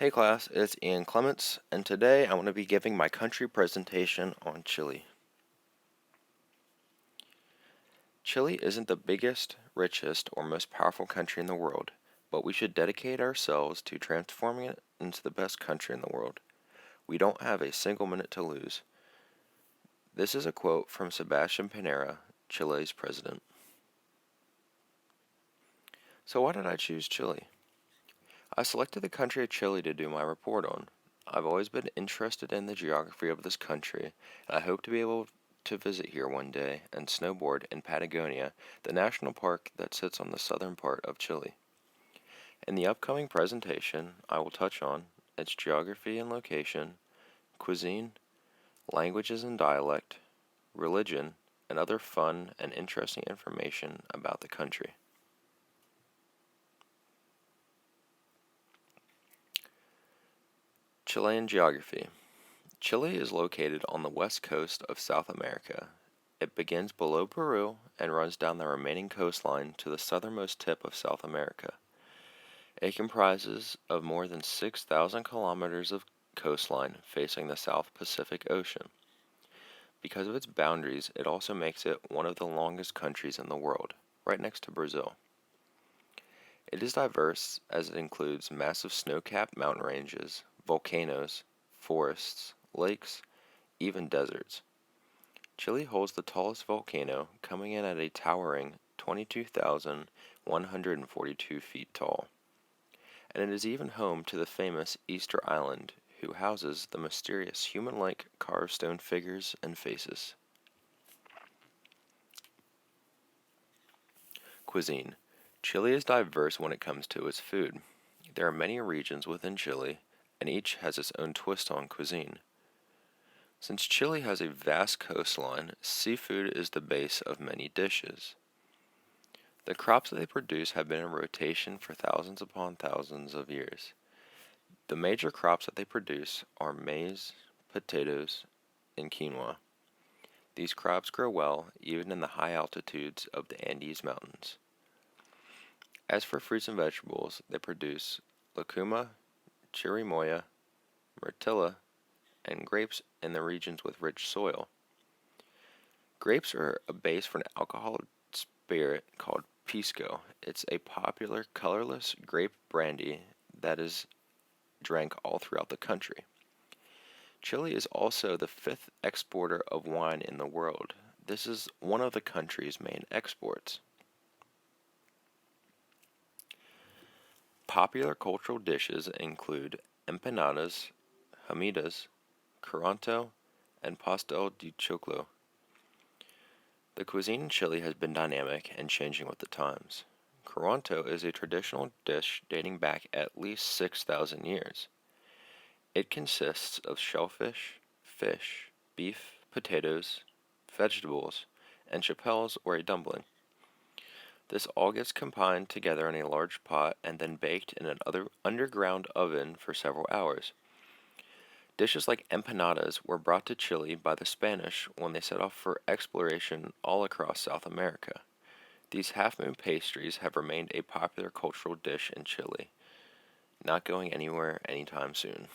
Hey class, it's Ian Clements, and today I want to be giving my country presentation on Chile. Chile isn't the biggest, richest, or most powerful country in the world, but we should dedicate ourselves to transforming it into the best country in the world. We don't have a single minute to lose. This is a quote from Sebastian Pinera, Chile's president. So why did I choose Chile? I selected the country of Chile to do my report on. I've always been interested in the geography of this country, and I hope to be able to visit here one day and snowboard in Patagonia, the national park that sits on the southern part of Chile. In the upcoming presentation, I will touch on its geography and location, cuisine, languages and dialect, religion, and other fun and interesting information about the country. Chilean geography. Chile is located on the west coast of South America. It begins below Peru and runs down the remaining coastline to the southernmost tip of South America. It comprises of more than 6,000 kilometers of coastline facing the South Pacific Ocean. Because of its boundaries, it also makes it one of the longest countries in the world, right next to Brazil. It is diverse as it includes massive snow-capped mountain ranges, volcanoes, forests, lakes, even deserts. Chile holds the tallest volcano, coming in at a towering 22,142 feet tall, and it is even home to the famous Easter Island, who houses the mysterious human-like carved stone figures and faces. Cuisine. Chile is diverse when it comes to its food. There are many regions within Chile, and each has its own twist on cuisine. Since Chile has a vast coastline, seafood is the base of many dishes. The crops that they produce have been in rotation for thousands upon thousands of years. The major crops that they produce are maize, potatoes, and quinoa. These crops grow well even in the high altitudes of the Andes Mountains. As for fruits and vegetables, they produce lucuma, chirimoya, myrtilla, and grapes in the regions with rich soil. Grapes are a base for an alcoholic spirit called pisco. It's a popular colorless grape brandy that is drank all throughout the country. Chile is also the fifth exporter of wine in the world. This is one of the country's main exports. Popular cultural dishes include empanadas, hamidas, curanto, and pastel de choclo. The cuisine in Chile has been dynamic and changing with the times. Curanto is a traditional dish dating back at least 6,000 years. It consists of shellfish, fish, beef, potatoes, vegetables, and chapels or a dumpling. This all gets combined together in a large pot and then baked in an underground oven for several hours. Dishes like empanadas were brought to Chile by the Spanish when they set off for exploration all across South America. These half-moon pastries have remained a popular cultural dish in Chile, not going anywhere anytime soon.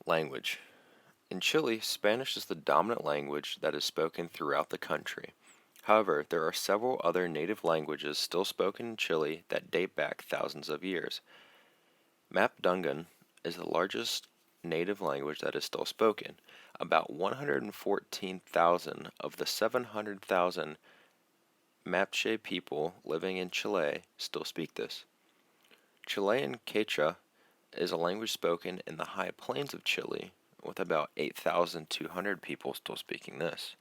Language. In Chile, Spanish is the dominant language that is spoken throughout the country. However, there are several other native languages still spoken in Chile that date back thousands of years. Mapudungun is the largest native language that is still spoken. About 114,000 of the 700,000 Mapuche people living in Chile still speak this. Chilean Quechua is a language spoken in the high plains of Chile, with about 8,200 people still speaking this.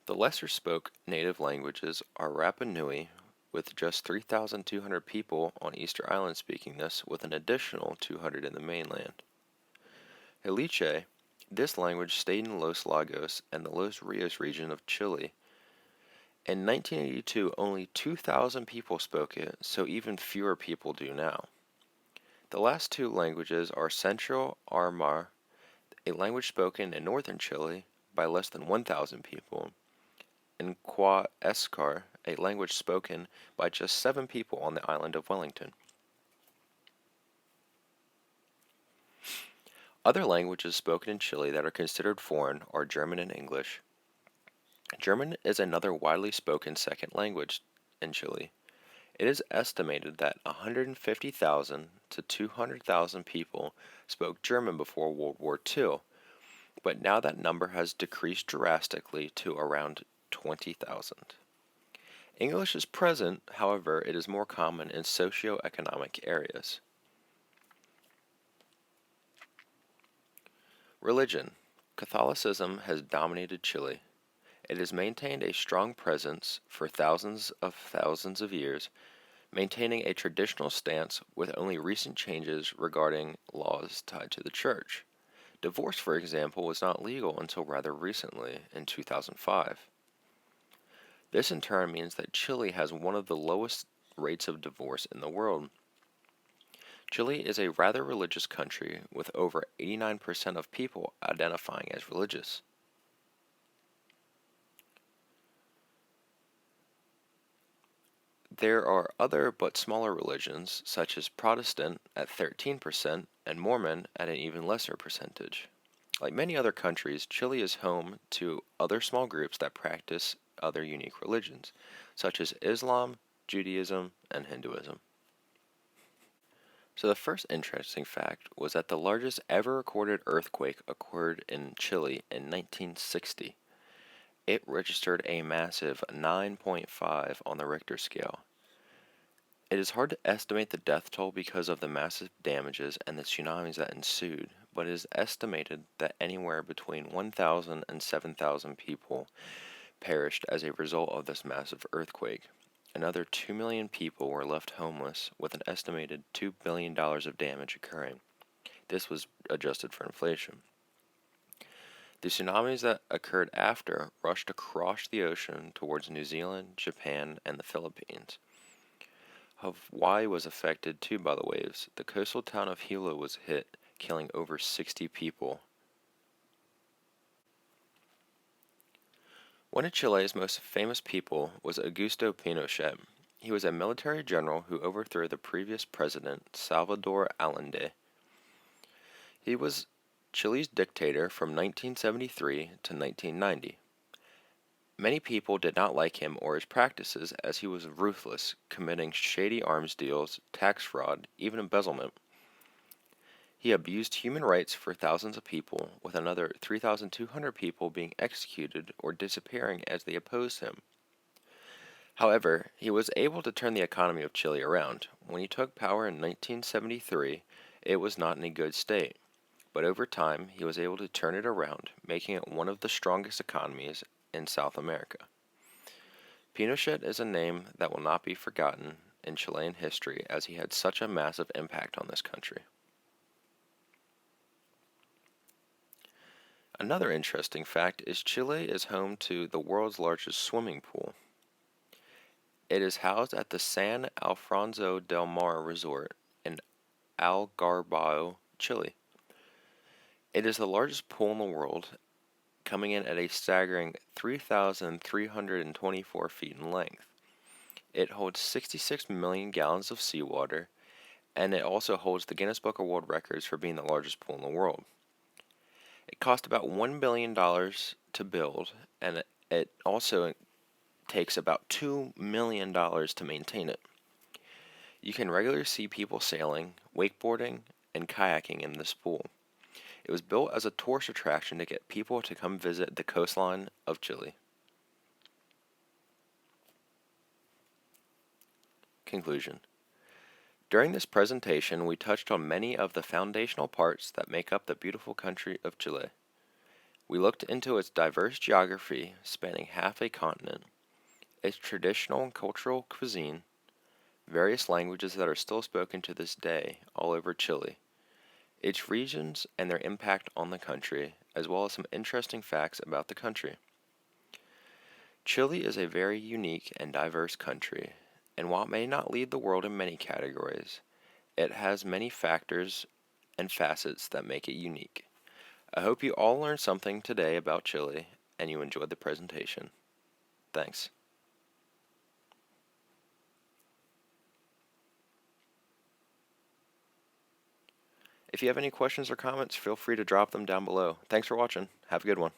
The lesser spoke native languages are Rapa Nui, with just 3,200 people on Easter Island speaking this, with an additional 200 in the mainland. Jalisco, this language stayed in Los Lagos and the Los Rios region of Chile. In 1982, only 2,000 people spoke it, so even fewer people do now. The last two languages are Central Aymara, a language spoken in northern Chile by less than 1,000 people, and Qua Escar, a language spoken by just 7 people on the island of Wellington. Other languages spoken in Chile that are considered foreign are German and English. German is another widely spoken second language in Chile. It is estimated that 150,000 to 200,000 people spoke German before World War II, but now that number has decreased drastically to around 20,000. English is present, however, it is more common in socio-economic areas. Religion. Catholicism has dominated Chile. It has maintained a strong presence for thousands of years, maintaining a traditional stance with only recent changes regarding laws tied to the church. Divorce, for example, was not legal until rather recently, in 2005. This in turn means that Chile has one of the lowest rates of divorce in the world. Chile is a rather religious country with over 89% of people identifying as religious. There are other but smaller religions, such as Protestant at 13% and Mormon at an even lesser percentage. Like many other countries, Chile is home to other small groups that practice other unique religions, such as Islam, Judaism, and Hinduism. So the first interesting fact was that the largest ever recorded earthquake occurred in Chile in 1960. It registered a massive 9.5 on the Richter scale. It is hard to estimate the death toll because of the massive damages and the tsunamis that ensued, but it is estimated that anywhere between 1,000 and 7,000 people perished as a result of this massive earthquake. Another 2 million people were left homeless, with an estimated $2 billion of damage occurring. This was adjusted for inflation. The tsunamis that occurred after rushed across the ocean towards New Zealand, Japan, and the Philippines. Hawaii was affected too by the waves. The coastal town of Hilo was hit, killing over 60 people. One of Chile's most famous people was Augusto Pinochet. He was a military general who overthrew the previous president, Salvador Allende. He was Chile's dictator from 1973 to 1990. Many people did not like him or his practices as he was ruthless, committing shady arms deals, tax fraud, even embezzlement. He abused human rights for thousands of people, with another 3,200 people being executed or disappearing as they opposed him. However, he was able to turn the economy of Chile around. When he took power in 1973, it was not in a good state, but over time he was able to turn it around, making it one of the strongest economies in South America. Pinochet is a name that will not be forgotten in Chilean history as he had such a massive impact on this country. Another interesting fact is Chile is home to the world's largest swimming pool. It is housed at the San Alfonso del Mar Resort in Algarrobo, Chile. It is the largest pool in the world, coming in at a staggering 3,324 feet in length. It holds 66 million gallons of seawater, and it also holds the Guinness Book of World Records for being the largest pool in the world. It cost about $1 billion to build, and it also takes about $2 million to maintain it. You can regularly see people sailing, wakeboarding, and kayaking in this pool. It was built as a tourist attraction to get people to come visit the coastline of Chile. Conclusion. During this presentation, we touched on many of the foundational parts that make up the beautiful country of Chile. We looked into its diverse geography, spanning half a continent, its traditional and cultural cuisine, various languages that are still spoken to this day all over Chile, its regions and their impact on the country, as well as some interesting facts about the country. Chile is a very unique and diverse country, and while it may not lead the world in many categories, it has many factors and facets that make it unique. I hope you all learned something today about Chile and you enjoyed the presentation. Thanks. If you have any questions or comments, feel free to drop them down below. Thanks for watching. Have a good one.